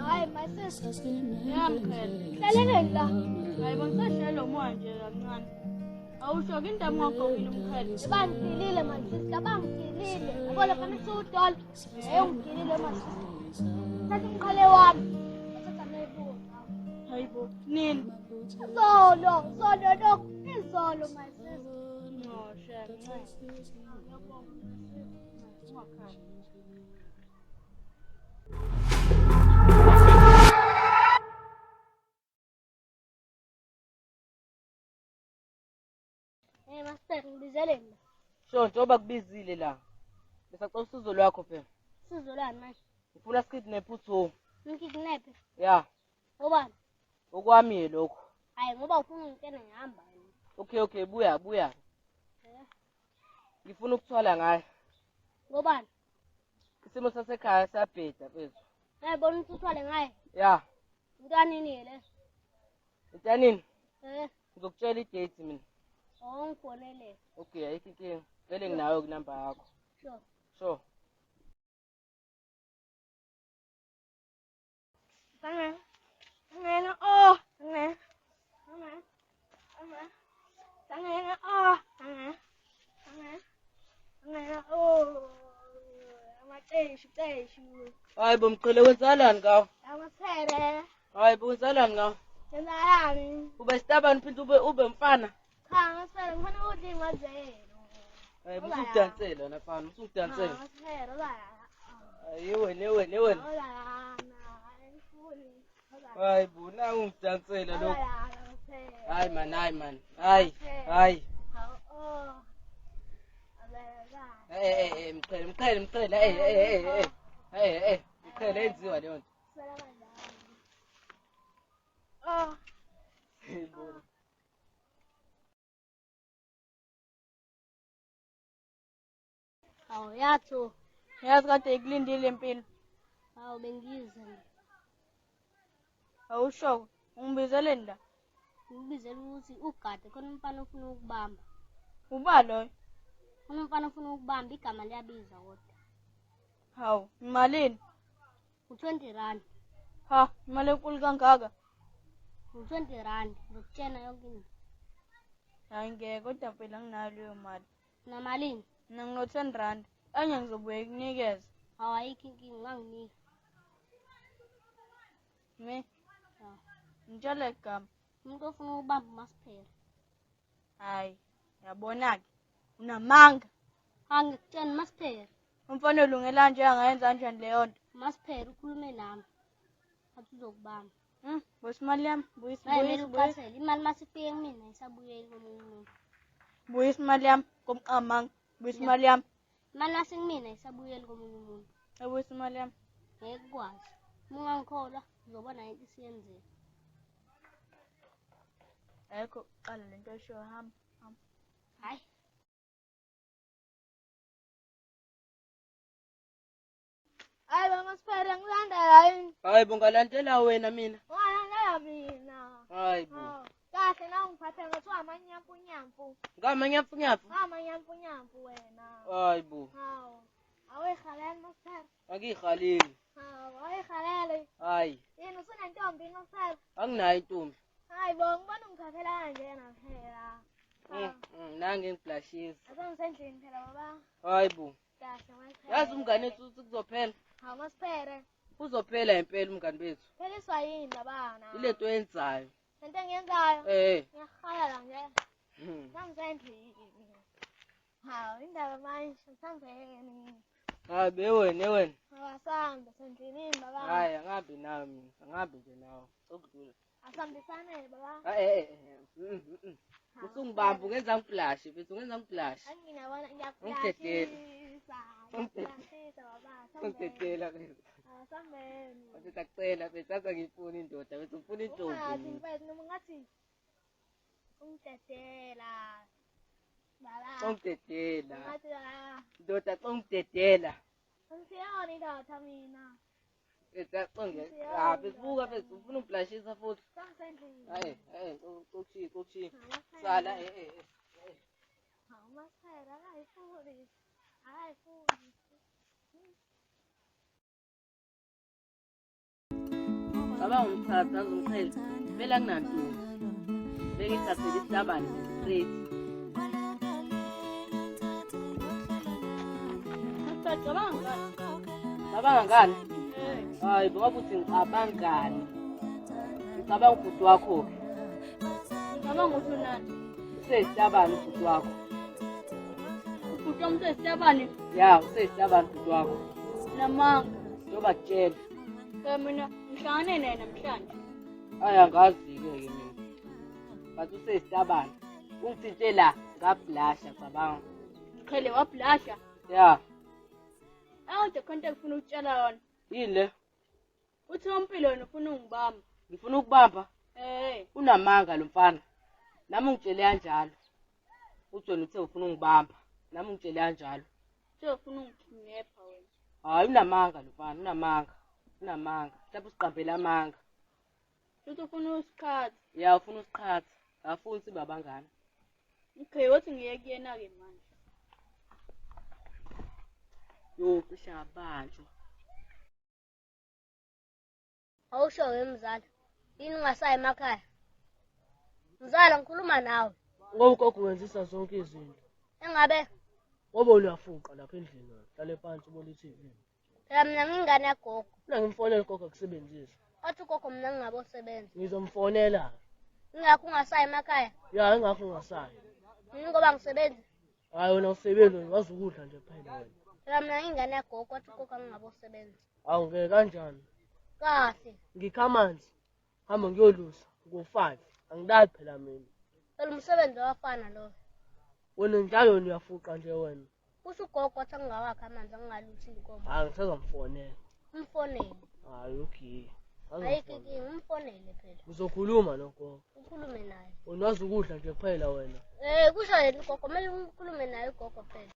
Hayi masisi. Yamkhela. Laleleni la. Hayi bangisashela manje kancane. Awusho into emngaqokile umkhele. Bangidilile masisi, bangidilile. Yabo lapha nisudola. Ayongidilile masisi. Sathi umkhele wami. Hayibo. Nini? Solo lo. Izolo masisi. No, shame. Ngiyabonga masisi. Ungakhali. Master ngibizeleni. Sho njengoba kubizile la. Besacela usizo lwakho phela. Usizo lwani manje? Ngifuna sikidnap uTho. Ngikidnap? Ya. Ngobani? Okwami lokho. Hayi ngoba ufuna ungitshena ngihamba. Okay, buya. Ngifuna ukuthwala ngaye. Ngobani? Isimo sasekhaya siyabheda phezulu. Bona ukuthi uthwale ngaye? Ya. Mntwanini le? Mntanini? Ngizokutshela i-date mina. Ngifonele. Okay, ayikho inkinga. Vele nginayo kunamba yakho. Sure. Sangena. Hayi bo mqhele wenzalani ngawo? Amasere. Hayi bo wenzalani ngawo? Wenzalani? Ube stabani phinde ube mfana? Cha, masere ngifuna ukuthi ngimazelo. Hayi usudansela nafana, usudansela. Masere la. Hayi wena. Hayi bo na ungidansela lokho. Hayi man. Hayi. Mqhele. Mqhele enziwa leyo nto. Awu yathu. Yazi kade ikulindile impilo. Awu bengize. Awusho ungibizeleni la. Ngibizela ukuthi ugade khona umfana ufuna ukubamba. Uba loyo. Khona umfana ufuna ukubamba igama liyabiza kodwa. Hawu, imalini? U20 rand. Ha, imali enkulu kangaka. U20 rand, ngikutshena yonke into. Hayi ngeke kodwa phela nginayo leyo mali. Namalini? Mina ngino10 rand. Anye ngizobuye kunikeza. Hawu ayikho inkinga unganginika. Ngitshela igama. Umuntu ofuna ukubamba uMasiphela. Hayi, yabona ke. Unamanga. Angikutshena uMasiphela. Umfana olungela nje angayenza kanjani leyo nto? uMasiphela ukhulume nami. Athi uzokubamba. Buyisimali yami. Buyisa. Imali masifike kumina isabuyeli komunye umuntu. Buyisa imali yami komqamanga. Buyisa imali yami. Imali nasekumina isabuyeli komunye umuntu. Buyisa imali yami. Ngeke ukwazi. Uma ungangikholwa uzobona into isiyenzeka. Ayikho qala lento esho hamba. Hayi. Hayi baMasiphela ngilandela yini? Hayi bo ngalandela wena mina. Ungalandela mina. Hayi bo. Kahle na ungiphathe ngathiwa amanyampu. Ngamanyampu wena. Hayi bo. Hawu. Awuyikhaleli Masiphela. Angikhaleli. Hawu, awuyikhaleli. Hayi. Yini usunentombi Masiphela? Anginayo intombi. Hayi bo ngibona ungithathela kanjena phela. Nange ngibhlashisa. Asengisendlini phela baba. Hayi bo. Kahle Masiphela. Yazi umngane wethu kuzophela. Hawu Masiphela. Uzophela impela umngane wethu. Pheliswa yini labana? Ilento yenzayo. Lento engiyenzayo? Ngiyakhala nje. Sangisendlini. Hawu indaba manje sambeni. Hayi wena. Awasambe sendlini baba. Hayi angabi nawe mina. Angabi nje nawe. Okudlula. Asambisane baba. Usungibamba ungenza ngiflash bese ungenza ngiflash. Angiyabona ngiyakuflashisa. Ngiyakuflashisa baba. Ungidedela bese. Asambeni. Ngicela bese aza ngifuna indoda bese ufuna intombi. Ungathi mfethu noma ngathi ungidedela. Baba. Ungidedela. Ngathi la. Ndoda ungidedela. Ngiyona indoda mina. Ecaconge. Besibuka bese ufuna ungiflashisa futhi. Sangisendlini. Hayi, kokushi. Sala Hawu Masiphela akayifuni. Ngicabanga umthatha azomchela. Vele anginantungu. Bengithathele isitabane straight. Cabanga ngani? Hayi, ngoba uthi ngicabanga ngani? Ngicabanga ubhuti wakho. Ngicabanga ukuthi nani? Usesitabane ubhuti wakho. Ubhuti wami usesitabane? Ya, usesitabane ubhuti wakho. Namanga. Njoba kutshela. Mina ngihlangane naye namhlanje. Hayi angazi-ke mina. Bathi usesitabane. Ungithinte la ngabhlasha cabanga. Qhele wabhlasha. Ya. Awude khonto ngifuna ukutshela yona. Yini le? Uthi umpilo wena ufuna ungibamba. Ngifuna ukubamba. Unamanga lo mfana. Nami ungitshele kanjalo. Uthi wena uthe ufuna ungibamba. Nami ungitshele kanjalo. Uthe ufuna ungikhinyepha wena. Hayi unamanga lo mfana, unamanga. Mhlawumbe usiqambele amanga. Uthi ufuna usikhathi. Ya, ufuna usiqhatha. Afuni sibe abangani. Okay, wathi ngiye kuyena ke manje. Yo, cisha abanjwa. Awusho wemzala. Yini ungasayi emakhaya? Mzala ngikhuluma nawe. Ngoba ugogo wenzisa zonke izinto. Engabe Ngoba uyafuqa lapha endlini. Hlale phansi ubona iTV. phela mina ngingane yagogo. Mina ngimfonela ugogo akusebenzise. Wathi ugogo mina ngingabosebenza. Ngizomfonela. Ingakho ungasayi emakhaya. Ya, ingakho ungasayi. Yini ngoba ngisebenza? Hayi wena usebenza wazi ukudla nje kuphela wena. Phela mina ngingane yagogo wathi ugogo ngingabosebenza. Awungeke kanjani? Kahle. Ngikha amanzi. Hamba ngiyolusa ngo5. Angidali phela mina. Phela umsebenzi wafana lo. Wena njalo uyafuqa nje wena. Kusho ugogo wathi ngingawakha amanzi angaluthi inkomo. Hayi ngisazomfonela. Umfonele. Hayi okay. Ayikiki umfonele phela. Uzokhuluma nogogo. Ukhulume naye. Wena wazi ukudla nje kuphela wena. Kusho yena ugogo kumele ukhulume naye ugogo phela.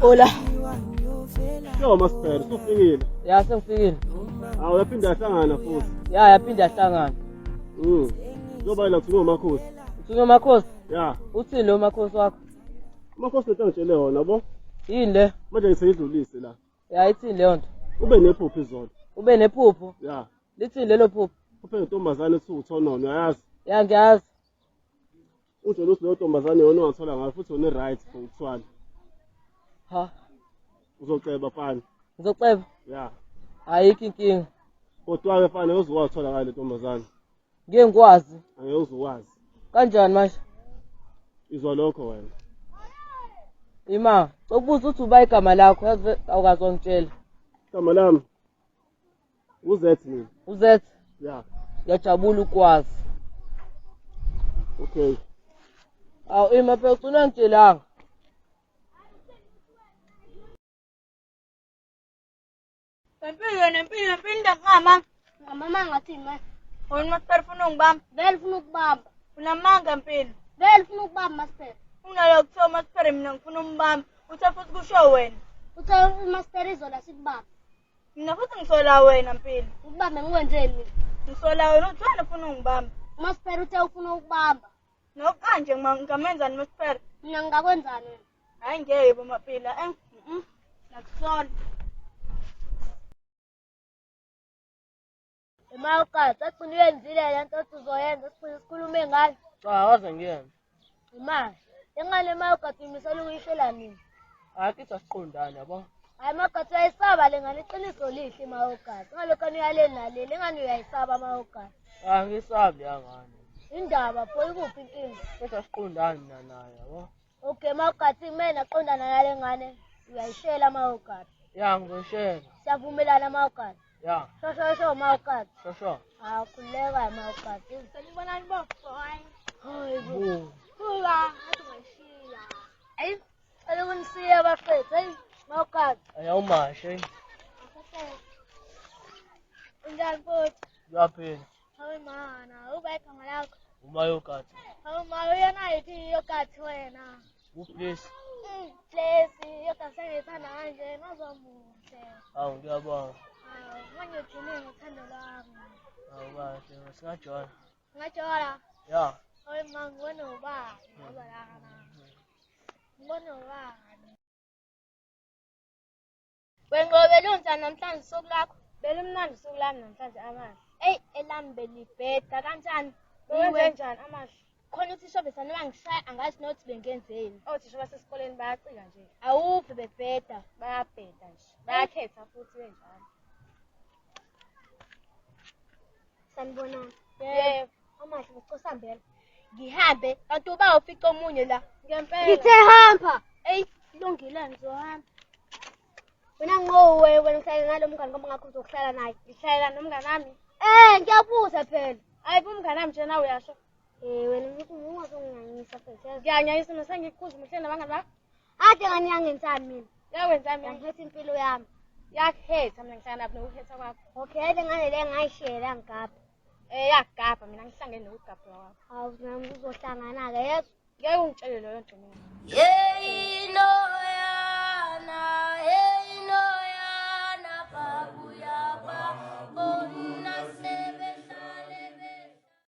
Hola. Yo Master, usufikile. Ya, sengifikile. Awu yaphinda yahlangana futhi. Ya, yaphinda yahlangana. Njoba la kuthiwa uMakhosi. Uthunywe Makhosi. Ya, Uthini lo Makhosi wakho? uMakhosi ngitshele wona yabo. Yini le? Manje ngiseyidlulise la. Ya, ithini leyo nto? Ube nephupho izolo. Ube nephupho? Ya, Lithini lelo phupho? uphe intombazane ethi uThonono, uyayazi? Ya, ngiyazi. Utshela ukuthi leyo ntombazane yona ongathola ngayo futhi one right for ukuthwala. Ha, Uzoceba fana. ngizoceba. Ya. Ayikho inkinga. Kodwa ke fana uzowathola ngale ntombazane. Ngeke ngikwazi. Angeke uzowazi. Kanjani manje? Izwa lokho wena. Ima, ukubuza ukuthi uba igama lakho yazi awukazongitshela. Igama lami uZet mina. Uzet, Ya. ngiyajabula ukwazi. Okay. Awu ima phela ugcina ngitshelanga. Nempilo ndangama. Ngamama ngathi manje. Wena master ufuna ungibamba. Vele ufuna ukubamba. Unamanga mpilo. Vele ufuna ukubamba master. Unalo kuthiwa master mina ngifuna umbamba. Uthe futhi kusho wena. Uthe master izola sikubamba. Mina futhi ngisola wena mpilo. Ukubambe ngikwenzeni mina? Ngisola wena uthi wena ufuna ungibamba. Master uthe ufuna ukubamba. Nokanje ngamenzani master? Mina ngingakwenzani wena? Hayi ngeke bomapila. Nakusola. Imawukazi agcina uyenzile lento othi uzoyenza sikhulume ngayo. Cha, waze ngiyenze. Imali. Engane imawukazi imisela ukuyishela mina. Akithi asiqondane yabo. Hayi mawukazi uyayisaba le ngane iqiniso lihle imawukazi. Ngalokho uyale naleli engane uyayisaba mawukazi. Angisabi yangane. Indaba pho ikuphi inkinga? Kodwa asiqondane mina naye yabo. Okay mawukazi kumele aqondana nale ngane uyayishela mawukazi. Ya ngizoshela. Siyavumelana mawukazi. Ya, Shosho mawukazi. shosho. Khuleka mawukazi. Sanibonani boss. Hayi bo. Bu. Khula, athi ngishiya. Hayi, alunisiya bafethu. Hayi mawukazi. Ayawumashe. Unjani futhi? Yaphela. Hayi mana, uba igama lakho. Umayokati. Hayi ma, uyena yithi yokathi wena. Uplace. Place, yokathi sengithanda kanje, nozomuhle. Awu ngiyabonga. Manje ujime ngothando lwami. Awu kahle, singajola. Ngajola. Ya. Hayi ma, ngibona ubani, ngoba lana. Ngibona ubani. Wenqobele unjani namhlanje usuku lakho? Belimnandi usuku lami namhlanje Amahle. Eyi, elami belibheda kanjani? Bewenze njani Amahle? Khona uthisha besane bangishaya angazi nokuthi bengenzeni. Othisha basesikoleni bayacika nje. Awuve bebheda. Bayabheda nje. Bayakhetha futhi benjalo. Sanibonani. Yebo. Amahle ngicosambela. Ngihambe kanti uba ufica omunye la. Ngempela. Ngithe hamba. Eyi, kulungile ngizohamba. Wena ngowe wena uhlale ngalo mngane ngoba ngakho uzohlala naye. Ngihlala nomngane wami. Ngiyabuza phela. Hayi umngane wami nje nawe uyasho. Wena ngithi ungazonganyisa phela. Ngiyanyayisa mina sengikukhuzuma uhleli nabangani bakho. Ade ngani yangenzani mina? Yawenza mina. Ngikhetha impilo yami. Yakhetha mina ngihlangana nabo nokukhetha kwakho. Okay, le ngane le ngayishela ngigapha. Yakugapha mina ngihlangene nokugapha kwakho. Awu nami uzohlangana ke yeso. Ngeke ungitshele leyo nto mina. Yeah, no.